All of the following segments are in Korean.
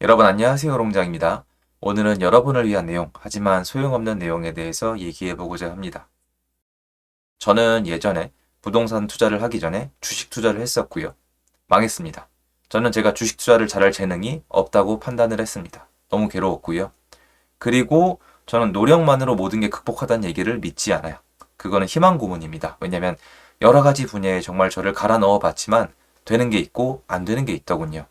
여러분 안녕하세요. 롱장입니다. 오늘은 여러분을 위한 내용, 하지만 소용없는 내용에 대해서 얘기해 보고자 합니다. 저는 예전에 부동산 투자를 하기 전에 주식 투자를 했었고요. 망했습니다. 저는 제가 주식 투자를 잘할 재능이 없다고 판단을 했습니다. 너무 괴로웠고요. 그리고 저는 노력만으로 모든 게 극복하다는 얘기를 믿지 않아요. 그거는 희망 고문입니다. 왜냐면 여러 가지 분야에 정말 저를 갈아 넣어 봤지만 되는 게 있고 안 되는 게 있더군요.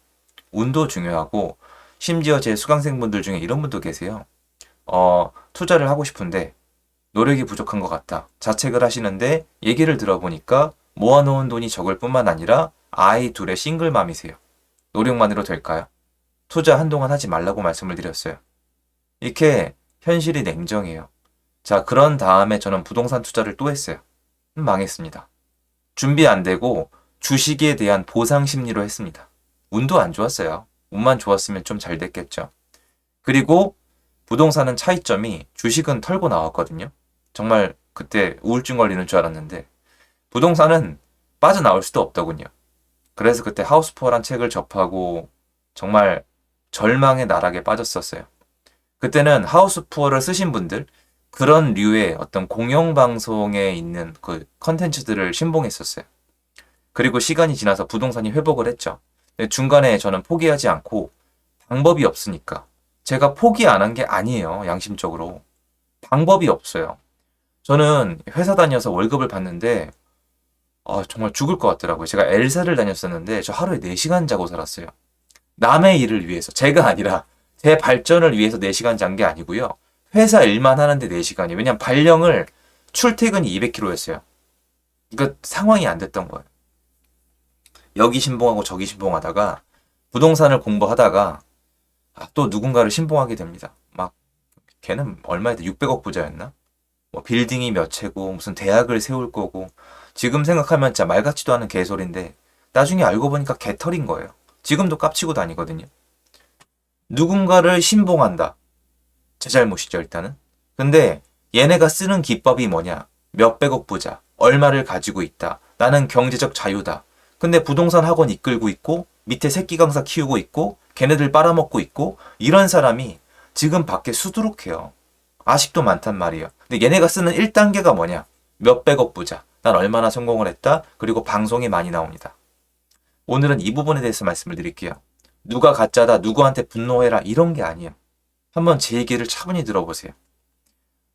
운도 중요하고 심지어 제 수강생분들 중에 이런 분도 계세요. 투자를 하고 싶은데 노력이 부족한 것 같다. 자책을 하시는데 얘기를 들어보니까 모아놓은 돈이 적을 뿐만 아니라 아이 둘의 싱글맘이세요. 노력만으로 될까요? 투자 한동안 하지 말라고 말씀을 드렸어요. 이렇게 현실이 냉정해요. 자, 그런 다음에 저는 부동산 투자를 또 했어요. 망했습니다. 준비 안 되고 주식에 대한 보상 심리로 했습니다. 운도 안 좋았어요. 운만 좋았으면 좀 잘 됐겠죠. 그리고 부동산은 차이점이 주식은 털고 나왔거든요. 정말 그때 우울증 걸리는 줄 알았는데 부동산은 빠져나올 수도 없더군요. 그래서 그때 하우스푸어란 책을 접하고 정말 절망의 나락에 빠졌었어요. 그때는 하우스푸어를 쓰신 분들 그런 류의 어떤 공영방송에 있는 그 컨텐츠들을 신봉했었어요. 그리고 시간이 지나서 부동산이 회복을 했죠. 근데 중간에 저는 포기하지 않고 방법이 없으니까 제가 포기 안 한 게 아니에요. 양심적으로. 방법이 없어요. 저는 회사 다녀서 월급을 받는데 정말 죽을 것 같더라고요. 제가 엘사를 다녔었는데 저 하루에 4시간 자고 살았어요. 남의 일을 위해서. 제가 아니라 제 발전을 위해서 4시간 잔 게 아니고요. 회사 일만 하는데 4시간이에요. 왜냐면 발령을 출퇴근이 200km였어요. 그러니까 상황이 안 됐던 거예요. 여기 신봉하고 저기 신봉하다가 부동산을 공부하다가 또 누군가를 신봉하게 됩니다. 막 걔는 얼마였다? 600억 부자였나? 뭐 빌딩이 몇 채고 무슨 대학을 세울 거고 지금 생각하면 진짜 말 같지도 않은 개소리인데 나중에 알고 보니까 개털인 거예요. 지금도 깝치고 다니거든요. 누군가를 신봉한다. 제 잘못이죠 일단은. 근데 얘네가 쓰는 기법이 뭐냐? 몇백억 부자, 얼마를 가지고 있다. 나는 경제적 자유다. 근데 부동산 학원 이끌고 있고 밑에 새끼 강사 키우고 있고 걔네들 빨아먹고 있고 이런 사람이 지금 밖에 수두룩해요. 아직도 많단 말이에요. 근데 얘네가 쓰는 1단계가 뭐냐? 몇백억 부자. 난 얼마나 성공을 했다. 그리고 방송에 많이 나옵니다. 오늘은 이 부분에 대해서 말씀을 드릴게요. 누가 가짜다, 누구한테 분노해라 이런 게 아니에요. 한번 제 얘기를 차분히 들어보세요.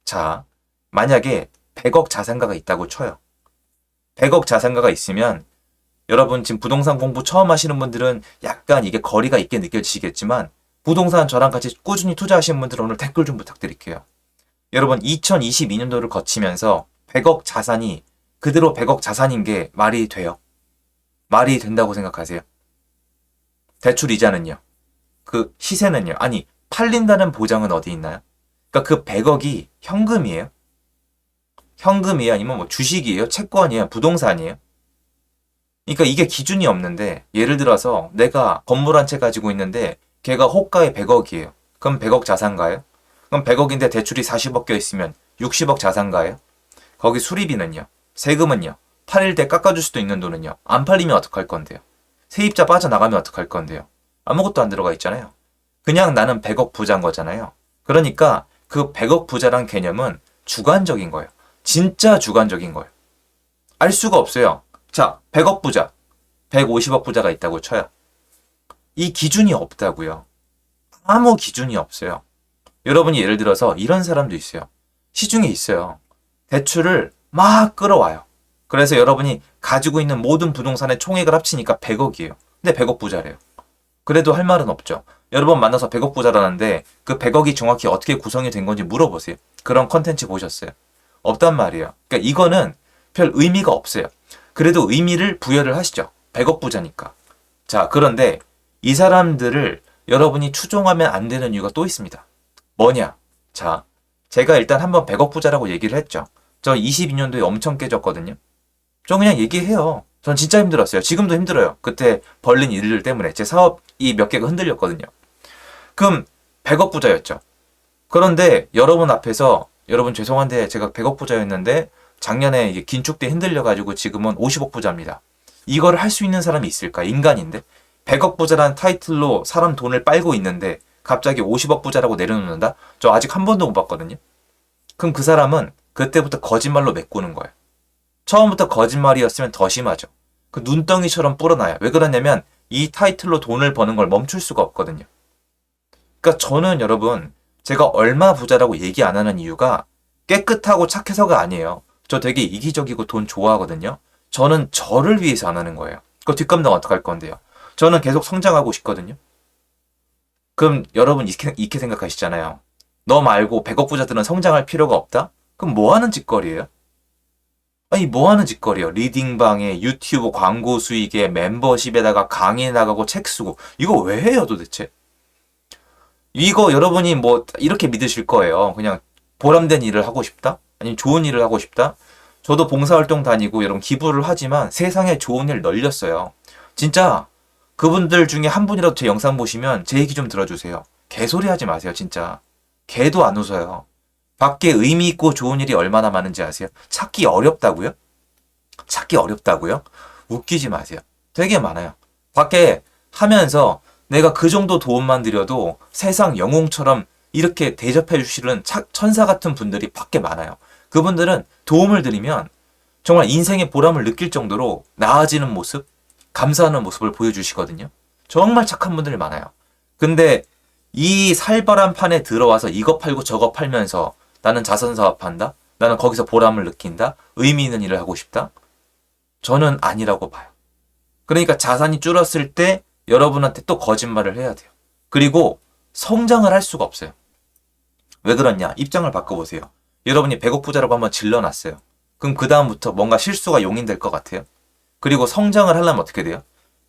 자, 만약에 100억 자산가가 있다고 쳐요. 100억 자산가가 있으면 여러분 지금 부동산 공부 처음 하시는 분들은 약간 이게 거리가 있게 느껴지시겠지만 부동산 저랑 같이 꾸준히 투자하시는 분들은 오늘 댓글 좀 부탁드릴게요. 여러분 2022년도를 거치면서 100억 자산이 그대로 100억 자산인 게 말이 돼요? 말이 된다고 생각하세요? 대출 이자는요? 그 시세는요? 아니 팔린다는 보장은 어디 있나요? 그러니까 그 100억이 현금이에요? 현금이에요? 아니면 뭐 주식이에요? 채권이에요? 부동산이에요? 그러니까 이게 기준이 없는데 예를 들어서 내가 건물 한 채 가지고 있는데 걔가 호가에 100억이에요. 그럼 100억 자산가예요? 그럼 100억인데 대출이 40억 껴 있으면 60억 자산가예요? 거기 수리비는요? 세금은요? 팔릴 때 깎아줄 수도 있는 돈은요? 안 팔리면 어떡할 건데요? 세입자 빠져나가면 어떡할 건데요? 아무것도 안 들어가 있잖아요. 그냥 나는 100억 부자인 거잖아요. 그러니까 그 100억 부자란 개념은 주관적인 거예요. 진짜 주관적인 거예요. 알 수가 없어요. 자, 100억 부자, 150억 부자가 있다고 쳐요. 이 기준이 없다고요. 아무 기준이 없어요. 여러분이 예를 들어서 이런 사람도 있어요. 시중에 있어요. 대출을 막 끌어와요. 그래서 여러분이 가지고 있는 모든 부동산의 총액을 합치니까 100억이에요. 근데 100억 부자래요. 그래도 할 말은 없죠. 여러 번 만나서 100억 부자라는데 그 100억이 정확히 어떻게 구성이 된 건지 물어보세요. 그런 컨텐츠 보셨어요? 없단 말이에요. 그러니까 이거는 별 의미가 없어요. 그래도 의미를 부여를 하시죠. 100억 부자니까. 자, 그런데 이 사람들을 여러분이 추종하면 안 되는 이유가 또 있습니다. 뭐냐? 자, 제가 일단 한번 100억 부자라고 얘기를 했죠. 저 22년도에 엄청 깨졌거든요. 저 그냥 얘기해요. 전 진짜 힘들었어요. 지금도 힘들어요. 그때 벌린 일들 때문에 제 사업이 몇 개가 흔들렸거든요. 그럼 100억 부자였죠. 그런데 여러분 앞에서 여러분 죄송한데 제가 100억 부자였는데 작년에 이게 긴축돼 흔들려가지고 지금은 50억 부자입니다. 이걸 할 수 있는 사람이 있을까? 인간인데. 100억 부자라는 타이틀로 사람 돈을 빨고 있는데 갑자기 50억 부자라고 내려놓는다? 저 아직 한 번도 못 봤거든요. 그럼 그 사람은 그때부터 거짓말로 메꾸는 거예요. 처음부터 거짓말이었으면 더 심하죠. 그 눈덩이처럼 불어나요. 왜 그러냐면 이 타이틀로 돈을 버는 걸 멈출 수가 없거든요. 그러니까 저는 여러분 제가 얼마 부자라고 얘기 안 하는 이유가 깨끗하고 착해서가 아니에요. 저 되게 이기적이고 돈 좋아하거든요. 저는 저를 위해서 안 하는 거예요. 그 뒷감당 어떡할 건데요. 저는 계속 성장하고 싶거든요. 그럼 여러분 이렇게 생각하시잖아요. 너 말고 100억 부자들은 성장할 필요가 없다? 그럼 뭐 하는 짓거리예요? 아니 뭐 하는 짓거리예요? 리딩방에 유튜브 광고 수익에 멤버십에다가 강의 나가고 책 쓰고 이거 왜 해요 도대체? 이거 여러분이 뭐 이렇게 믿으실 거예요. 그냥 보람된 일을 하고 싶다? 아니면 좋은 일을 하고 싶다? 저도 봉사활동 다니고 여러분 기부를 하지만 세상에 좋은 일 널렸어요. 진짜 그분들 중에 한 분이라도 제 영상 보시면 제 얘기 좀 들어주세요. 개소리 하지 마세요 진짜. 개도 안 웃어요. 밖에 의미 있고 좋은 일이 얼마나 많은지 아세요? 찾기 어렵다고요? 찾기 어렵다고요? 웃기지 마세요. 되게 많아요. 밖에 하면서 내가 그 정도 도움만 드려도 세상 영웅처럼 이렇게 대접해 주시는 천사 같은 분들이 밖에 많아요. 그분들은 도움을 드리면 정말 인생의 보람을 느낄 정도로 나아지는 모습, 감사하는 모습을 보여주시거든요. 정말 착한 분들이 많아요. 근데 이 살벌한 판에 들어와서 이거 팔고 저거 팔면서 나는 자선사업한다? 나는 거기서 보람을 느낀다? 의미 있는 일을 하고 싶다? 저는 아니라고 봐요. 그러니까 자산이 줄었을 때 여러분한테 또 거짓말을 해야 돼요. 그리고 성장을 할 수가 없어요. 왜 그러냐? 입장을 바꿔보세요. 여러분이 100억 부자라고 한번 질러놨어요. 그럼 그 다음부터 뭔가 실수가 용인될 것 같아요. 그리고 성장을 하려면 어떻게 돼요?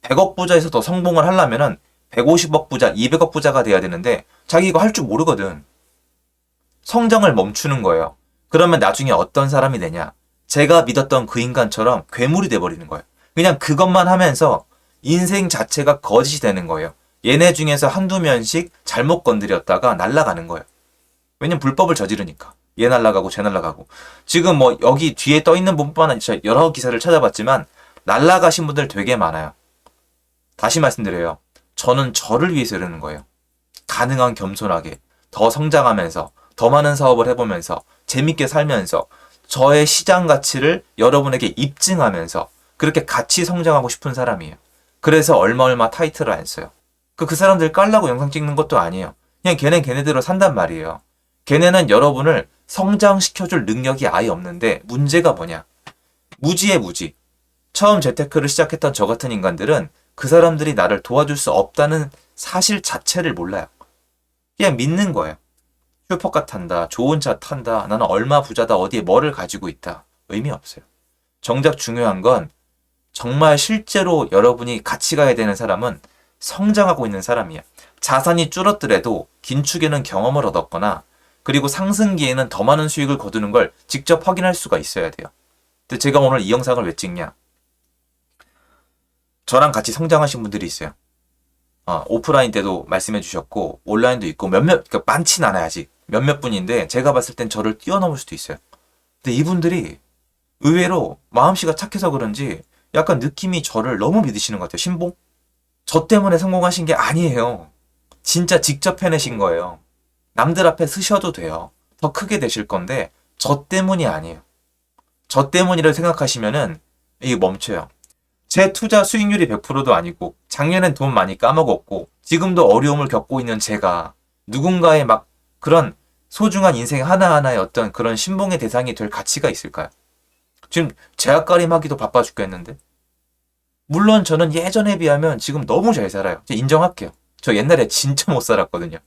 100억 부자에서 더 성공을 하려면은 150억 부자, 200억 부자가 돼야 되는데 자기 이거 할 줄 모르거든. 성장을 멈추는 거예요. 그러면 나중에 어떤 사람이 되냐? 제가 믿었던 그 인간처럼 괴물이 돼버리는 거예요. 그냥 그것만 하면서 인생 자체가 거짓이 되는 거예요. 얘네 중에서 한두 명씩 잘못 건드렸다가 날아가는 거예요. 왜냐면 불법을 저지르니까. 얘 날아가고 쟤 날아가고. 지금 뭐 여기 뒤에 떠있는 분뿐만 아니라 여러 기사를 찾아봤지만 날아가신 분들 되게 많아요. 다시 말씀드려요. 저는 저를 위해서 이러는 거예요. 가능한 겸손하게 더 성장하면서 더 많은 사업을 해보면서 재밌게 살면서 저의 시장 가치를 여러분에게 입증하면서 그렇게 같이 성장하고 싶은 사람이에요. 그래서 얼마 타이틀을 안 써요. 그 사람들 깔라고 영상 찍는 것도 아니에요. 그냥 걔네대로 산단 말이에요. 걔네는 여러분을 성장시켜줄 능력이 아예 없는데 문제가 뭐냐? 무지의 무지. 처음 재테크를 시작했던 저 같은 인간들은 그 사람들이 나를 도와줄 수 없다는 사실 자체를 몰라요. 그냥 믿는 거예요. 슈퍼카 탄다, 좋은 차 탄다, 나는 얼마 부자다, 어디에 뭐를 가지고 있다. 의미 없어요. 정작 중요한 건 정말 실제로 여러분이 같이 가야 되는 사람은 성장하고 있는 사람이야. 자산이 줄었더라도 긴축에는 경험을 얻었거나 그리고 상승기에는 더 많은 수익을 거두는 걸 직접 확인할 수가 있어야 돼요. 근데 제가 오늘 이 영상을 왜 찍냐? 저랑 같이 성장하신 분들이 있어요. 오프라인 때도 말씀해 주셨고 온라인도 있고 그러니까 많진 않아요 아직. 몇몇 분인데 제가 봤을 땐 저를 뛰어넘을 수도 있어요. 근데 이분들이 의외로 마음씨가 착해서 그런지 약간 느낌이 저를 너무 믿으시는 것 같아요. 신봉? 저 때문에 성공하신 게 아니에요. 진짜 직접 해내신 거예요. 남들 앞에 쓰셔도 돼요. 더 크게 되실 건데 저 때문이 아니에요. 저 때문이라고 생각하시면은 이게 멈춰요. 제 투자 수익률이 100%도 아니고 작년엔 돈 많이 까먹었고 지금도 어려움을 겪고 있는 제가 누군가의 막 그런 소중한 인생 하나하나의 어떤 그런 신봉의 대상이 될 가치가 있을까요? 지금 제약가림하기도 바빠 죽겠는데 물론 저는 예전에 비하면 지금 너무 잘 살아요. 인정할게요. 저 옛날에 진짜 못 살았거든요.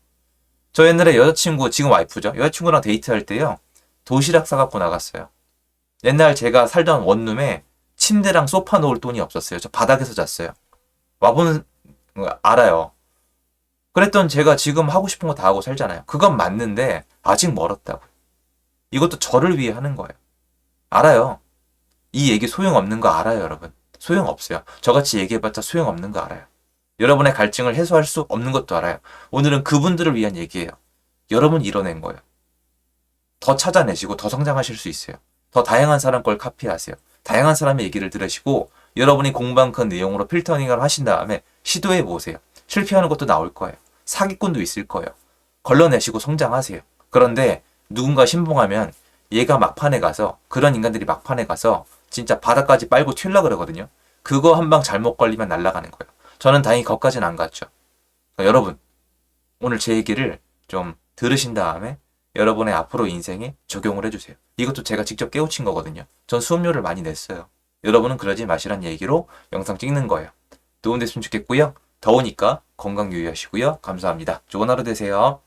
저 옛날에 여자친구, 지금 와이프죠. 여자친구랑 데이트할 때요. 도시락 사갖고 나갔어요. 옛날 제가 살던 원룸에 침대랑 소파 놓을 돈이 없었어요. 저 바닥에서 잤어요. 와보는 알아요. 그랬던 제가 지금 하고 싶은 거 다 하고 살잖아요. 그건 맞는데 아직 멀었다고. 이것도 저를 위해 하는 거예요. 알아요. 이 얘기 소용없는 거 알아요, 여러분. 소용없어요. 저같이 얘기해봤자 소용없는 거 알아요. 여러분의 갈증을 해소할 수 없는 것도 알아요. 오늘은 그분들을 위한 얘기예요. 여러분 이뤄낸 거예요. 더 찾아내시고 더 성장하실 수 있어요. 더 다양한 사람 걸 카피하세요. 다양한 사람의 얘기를 들으시고 여러분이 공부한 그 내용으로 필터링을 하신 다음에 시도해 보세요. 실패하는 것도 나올 거예요. 사기꾼도 있을 거예요. 걸러내시고 성장하세요. 그런데 누군가 신봉하면 얘가 막판에 가서, 그런 인간들이 막판에 가서 진짜 바닥까지 빨고 튀려고 그러거든요. 그거 한 방 잘못 걸리면 날아가는 거예요. 저는 다행히 거기까지는 안 갔죠. 그러니까 여러분, 오늘 제 얘기를 좀 들으신 다음에 여러분의 앞으로 인생에 적용을 해주세요. 이것도 제가 직접 깨우친 거거든요. 전 수업료를 많이 냈어요. 여러분은 그러지 마시란 얘기로 영상 찍는 거예요. 도움됐으면 좋겠고요. 더우니까 건강 유의하시고요. 감사합니다. 좋은 하루 되세요.